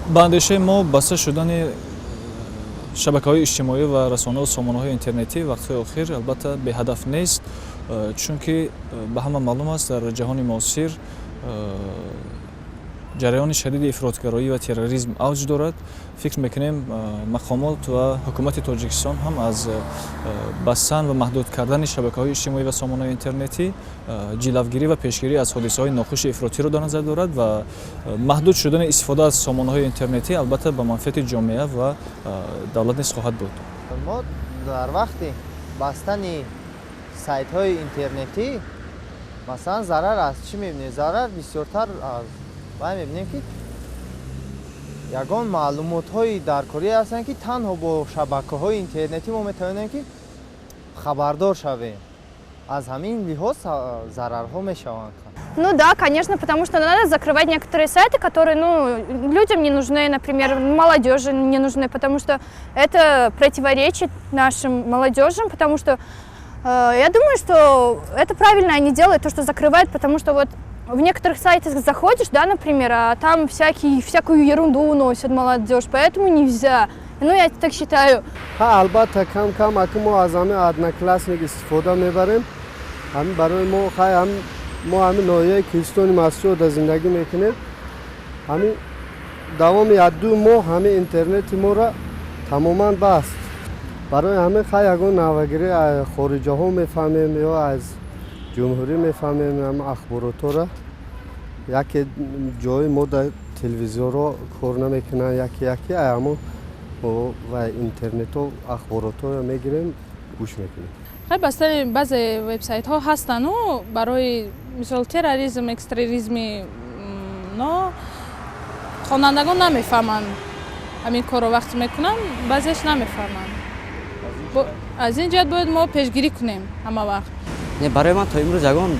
ба андешаи мо баста шудани шабакаҳои иҷтимоӣ ва расонаҳо сомонаҳои интернетӣ вақтҳои охир албатта беҳадаф нест, чунки ба ҳама маълум аст дар ҷаҳони муосир ҷараёни шадиди ифротгароӣ ва терроризм авҷ дорад. фикр мекунем мақомот ва ҳукумати Тоҷикистон ҳам аз бастан ва маҳдуд кардани шабакаҳои иҷтимоӣ ва сомонаҳои интернетӣ ҷилавгирӣ ва пешгирӣ аз ҳодисаҳои нохуши ифротиро дар назар дорад ва маҳдуд шудани истифода аз сомонаҳои интернетӣ албатта ба манфиати ҷомеа ва давлат низ хоҳад буд. мо дар вақти бастани сайтҳои интернетӣ масалан зарар аз чӣ мебинем? Зарар бисёртар аз бай мебинем, ки ягон маълумотҳои даркорӣ ҳастанд, ки танҳо бо шабакаҳои интернетӣ мо метавонем ки хабардор шавем. Аз ҳамин лиҳоз зарарҳо мешаванд. Ну да, конечно, потому что надо закрывать некоторые сайты, которые, людям не нужны, например, молодежи не нужны, потому что это противоречит нашим молодежам, потому что я думаю, что это правильно они делают, то, что закрывают, потому что вот в некоторых сайтах заходишь, да, например, а там всякую ерунду уносят молодежь, поэтому нельзя. Я так считаю. Албатта кам-кам мо аз ҳамин одноклассник истифода мебарем. Ҳамин барои мо мо ҳамин ноҳияи Кӯҳистони Масҷидода зиндагӣ мекунем. Ҳамин давоми 1-2 моҳ ҳамин интернети мора тамоман баст. Барои ҳамин ягон навагирӣ хориҷаҳо мефаҳмем ё аз ҷумҳурӣ мефаҳмем ҳамин ахборотора. Яке ҷои мо дар телевизорҳо кор намекунанд, яке ҳамон ва интернетҳо ахборотҳоро мегирем, гӯш мекунем. Бастани баъзе вебсайтҳо ҳастанд барои мисол терроризм, экстремизми хонандагон намефаҳманд. Ҳамин корро вақте мекунанд, баъзеаш намефаҳманд. Аз ин ҷиҳат бояд мо пешгирӣ кунем ҳама вақт. Барои ман то имрӯз ягон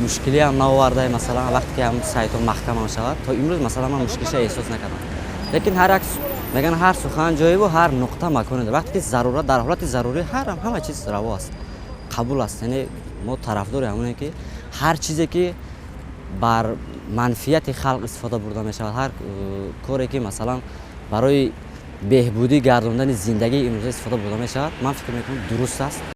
мушкилиам наоварда, масалан вақте ки ҳам сайтҳо маҳкам мешавад, то имрӯз масалан ман мушкилиша эҳсос накардам. Лекин меган ҳар сухан ҷоибу ҳар нуқта маконе дорад. Вақте ки зарурат, дар ҳолати зарурӣ ҳама чиз раво аст, қабул аст. Яъне мо тарафдори ҳамонем ки ҳар чизе ки бар манфиати халқ истифода бурда мешавад, ҳар коре ки масалан барои беҳбудӣ гардондани зиндагии имрӯза истифода бурда мешавад, ман фикр мекунам дуруст аст.